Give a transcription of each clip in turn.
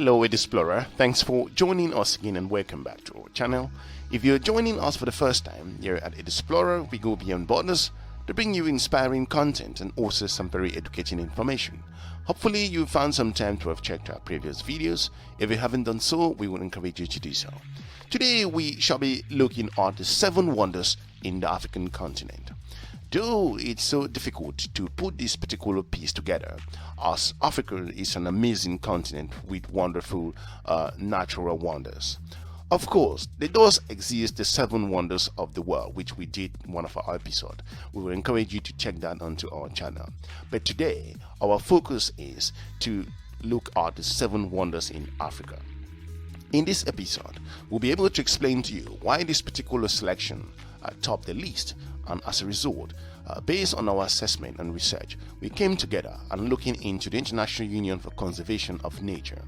Hello EDUSPLORER, thanks for joining us again and welcome back to our channel. If you're joining us for the first time, here at EDUSPLORER we go beyond borders to bring you inspiring content and also some very educating information. Hopefully you found some time to have checked our previous videos. If you haven't done so, we would encourage you to do so. Today we shall be looking at the 7 wonders in the African continent. Though it's so difficult to put this particular piece together, as Africa is an amazing continent with wonderful natural wonders. Of course, there does exist the 7 wonders of the world, which we did in one of our episodes. We will encourage you to check that onto our channel. But today, our focus is to look at the 7 wonders in Africa. In this episode, we'll be able to explain to you why this particular selection topped the list, and as a result, based on our assessment and research, we came together and looking into the International Union for Conservation of Nature.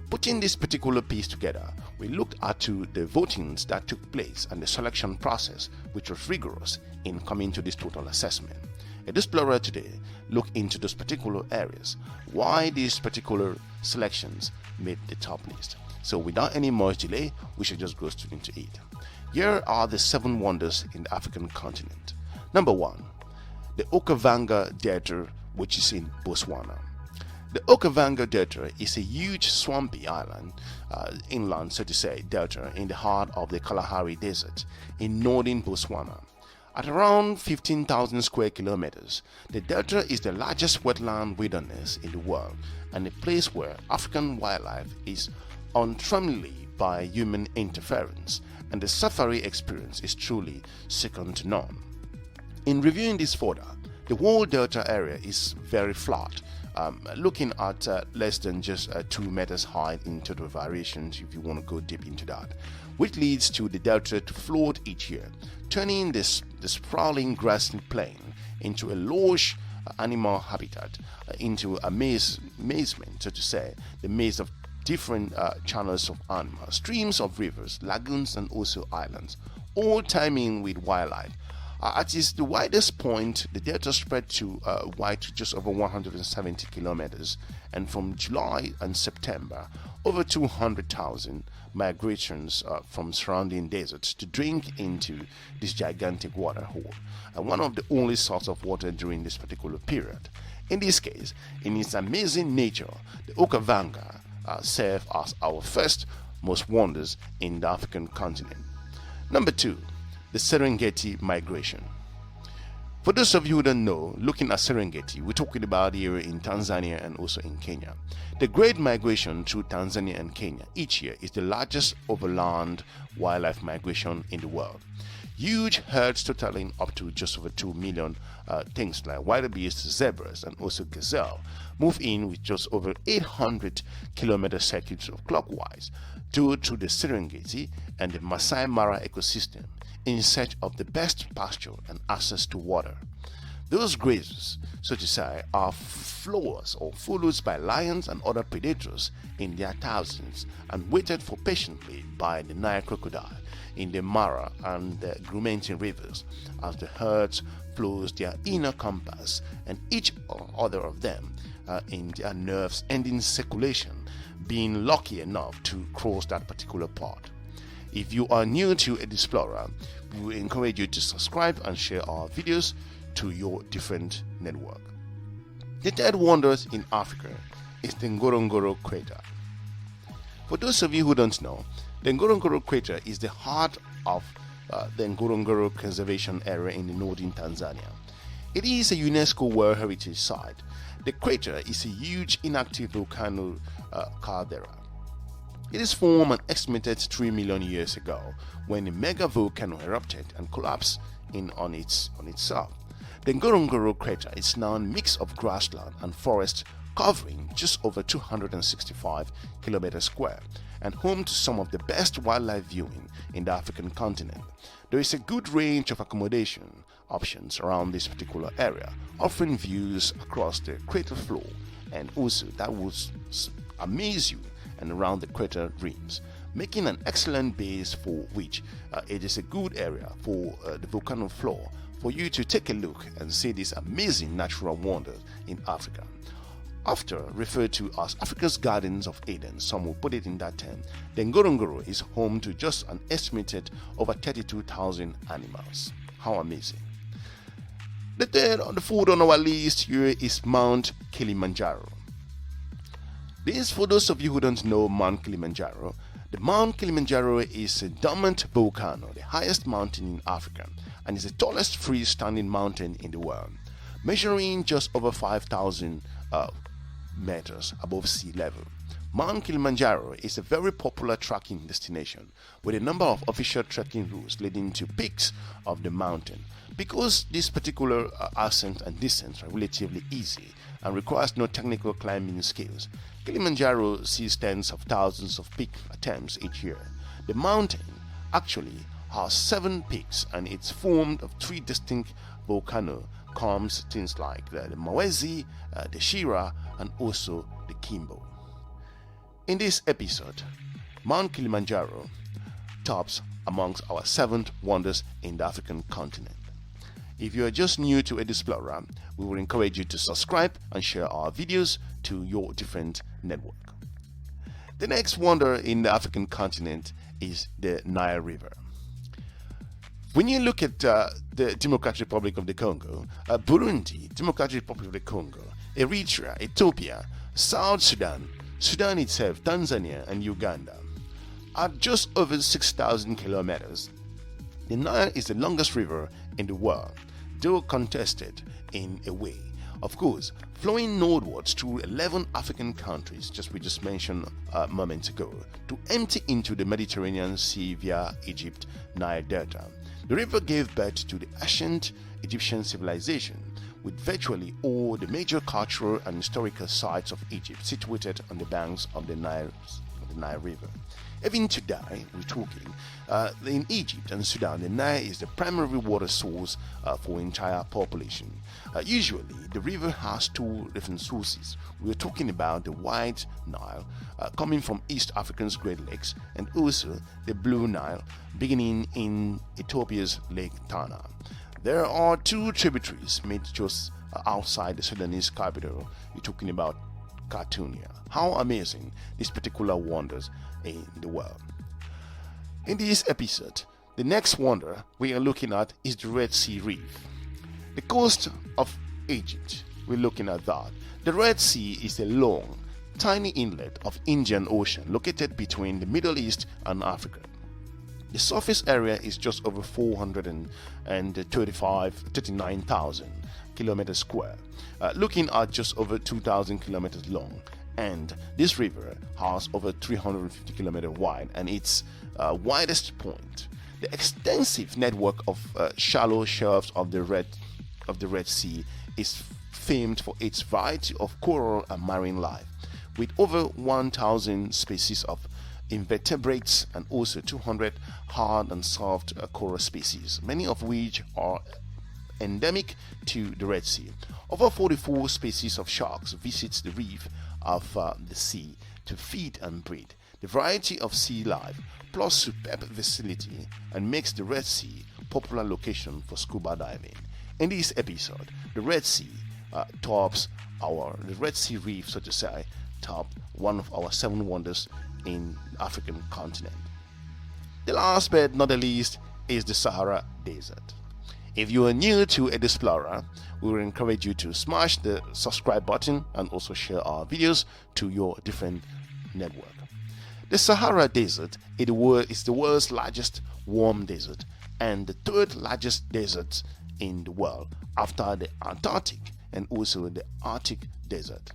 Putting this particular piece together, we looked at the votings that took place and the selection process, which was rigorous in coming to this total assessment. EDUSPLORER today look into those particular areas, why these particular selections made the top list. So without any more delay, we should just go straight into it. Here are the 7 wonders in the African continent. Number 1, the Okavango Delta, which is in Botswana. The Okavango Delta is a huge swampy island, inland so to say, delta in the heart of the Sahara Desert in northern Botswana. At around 15,000 square kilometers, the delta is the largest wetland wilderness in the world and a place where African wildlife is untrammeled by human interference, and the safari experience is truly second to none. In reviewing this further, the whole delta area is very flat, looking at less than just 2 meters high in total variations if you want to go deep into that, which leads to the delta to float each year, turning this sprawling grassy plain into a lush animal habitat, into a mazement, so to say, the maze of different channels of animals, streams of rivers, lagoons and also islands, all teeming with wildlife. At its the widest point, the delta spread to wide to just over 170 kilometers, and from July and September, over 200,000 migrations from surrounding deserts to drink into this gigantic water hole, and one of the only sources of water during this particular period. In this case, in its amazing nature, the Okavango serve as our first most wonders in the African continent. Number 2, the Serengeti Migration. For those of you who don't know, looking at Serengeti, we're talking about here in Tanzania and also in Kenya. The Great Migration through Tanzania and Kenya each year is the largest overland wildlife migration in the world. Huge herds totaling up to just over 2 million things like wildebeest, zebras and also gazelle move in with just over 800 kilometer circuits of clockwise due to the Serengeti and the Masai Mara ecosystem in search of the best pasture and access to water. Those grazers, so to say, are followed by lions and other predators in their thousands and waited for patiently by the Nile crocodile in the Mara and the Grumenti rivers as the herds flows their inner compass and each or other of them in their nerves ending circulation, being lucky enough to cross that particular part. If you are new to EDUSPLORER, we will encourage you to subscribe and share our videos to your different network. The 3rd wonder in Africa is the Gorongosa Crater. For those of you who don't know, the Gorongosa Crater is the heart of the Ngorongoro Conservation Area in the northern Tanzania. It is a UNESCO World Heritage Site. The crater is a huge inactive volcano caldera. It is formed an estimated 3 million years ago when a mega volcano erupted and collapsed on itself. The Ngorongoro Crater is now a mix of grassland and forest covering just over 265 kilometers square and home to some of the best wildlife viewing in the African continent. There is a good range of accommodation options around this particular area, offering views across the crater floor, and also that will amaze you and around the crater rims, making an excellent base for which it is a good area for the volcano floor for you to take a look and see these amazing natural wonders in Africa. After referred to as Africa's Gardens of Eden, some will put it in that term, then Ngorongoro is home to just an estimated over 32,000 animals. How amazing. The fourth on our list here is Mount Kilimanjaro. This, for those of you who don't know Mount Kilimanjaro, the Mount Kilimanjaro is a dormant volcano, the highest mountain in Africa, and is the tallest freestanding mountain in the world, measuring just over 5,000 meters above sea level. Mount Kilimanjaro is a very popular trekking destination with a number of official trekking routes leading to peaks of the mountain. Because this particular ascent and descent are relatively easy and requires no technical climbing skills, Kilimanjaro sees tens of thousands of peak attempts each year. The mountain actually has 7 peaks and it's formed of 3 distinct volcano combs, things like the Mawezi, the Shira, and also the Kimbo. In this episode, Mount Kilimanjaro tops amongst our 7 wonders in the African continent. If you are just new to EDUSPLORER, we will encourage you to subscribe and share our videos to your different network. The next wonder in the African continent is the Nile River. When you look at the Democratic Republic of the Congo, Burundi, Democratic Republic of the Congo, Eritrea, Ethiopia, South Sudan, Sudan itself, Tanzania, and Uganda, at just over 6,000 kilometers, the Nile is the longest river in the world, though contested in a way. Of course, flowing northwards through 11 African countries, we just mentioned a moment ago, to empty into the Mediterranean Sea via Egypt Nile Delta. The river gave birth to the ancient Egyptian civilization, with virtually all the major cultural and historical sites of Egypt situated on the banks of the Nile River. Even today, we're talking, in Egypt and Sudan, the Nile is the primary water source for entire population. Usually, the river has 2 different sources. We're talking about the White Nile, coming from East Africa's Great Lakes, and also the Blue Nile, beginning in Ethiopia's Lake Tana. There are 2 tributaries made just outside the Sudanese capital. You're talking about Khartoum. How amazing these particular wonders in the world. In this episode, the next wonder we are looking at is the Red Sea Reef. The coast of Egypt, we're looking at that. The Red Sea is a long, tiny inlet of Indian Ocean located between the Middle East and Africa. The surface area is just over 439,000 kilometers square, looking at just over 2,000 kilometers long. And this river has over 350 kilometers wide, and its widest point. The extensive network of shallow shelves of the Red Sea is famed for its variety of coral and marine life, with over 1,000 species of invertebrates and also 200 hard and soft coral species, many of which are endemic to the Red Sea. Over 44 species of sharks visits the reef of the sea to feed and breed. The variety of sea life plus superb facility and makes the Red Sea popular location for scuba diving. In this episode, the Red Sea the Red Sea Reef, so to say, top one of our 7 wonders in the African continent. The last but not the least is the Sahara Desert. If you are new to EDUSPLORER, we will encourage you to smash the subscribe button and also share our videos to your different network. The Sahara Desert is the world's largest warm desert and the 3rd largest desert in the world after the Antarctic and also the Arctic Desert.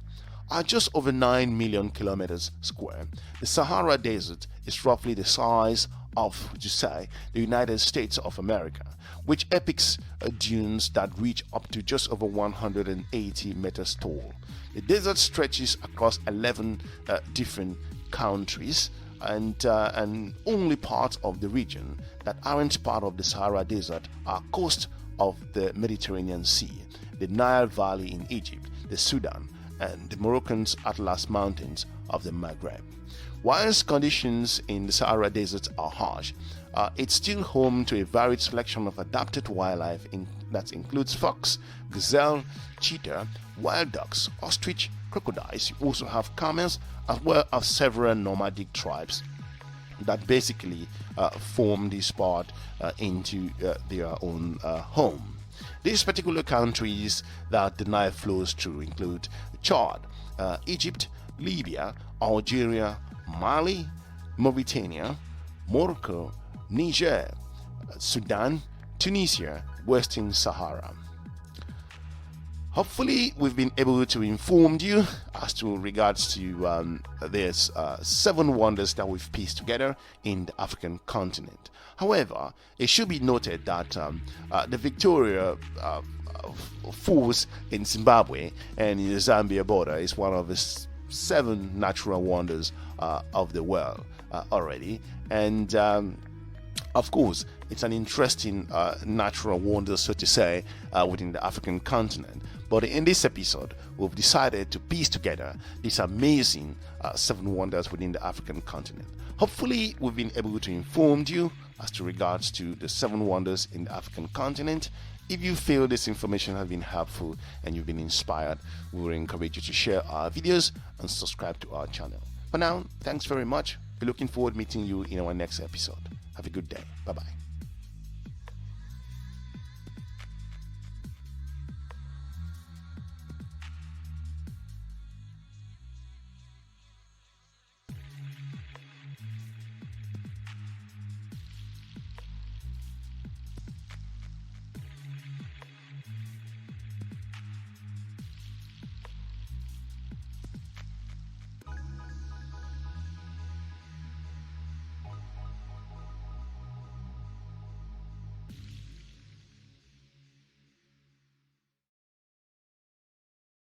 At just over 9 million kilometers square, the Sahara Desert is roughly the size of, the United States of America, which epics dunes that reach up to just over 180 meters tall. The desert stretches across 11 different countries, and only parts of the region that aren't part of the Sahara Desert are coast of the Mediterranean Sea, the Nile Valley in Egypt, the Sudan, and the Moroccan's Atlas Mountains of the Maghreb. Whilst conditions in the Sahara Desert are harsh, it's still home to a varied selection of adapted wildlife that includes fox, gazelle, cheetah, wild ducks, ostrich, crocodiles, you also have camels, as well as several nomadic tribes that basically form this part into their own home. These particular countries that the Nile flows through include Chad, Egypt, Libya, Algeria, Mali, Mauritania, Morocco, Niger, Sudan, Tunisia, Western Sahara. Hopefully, we've been able to inform you as to regards to there's 7 wonders that we've pieced together in the African continent. However, it should be noted that the Victoria Falls in Zimbabwe and the Zambia border is one of the 7 natural wonders of the world already, and of course, it's an interesting natural wonder, so to say, within the African continent. But in this episode, we've decided to piece together these amazing 7 wonders within the African continent. Hopefully, we've been able to inform you as to regards to the 7 wonders in the African continent. If you feel this information has been helpful and you've been inspired, we will encourage you to share our videos and subscribe to our channel. For now, thanks very much. We're looking forward to meeting you in our next episode. Have a good day. Bye-bye.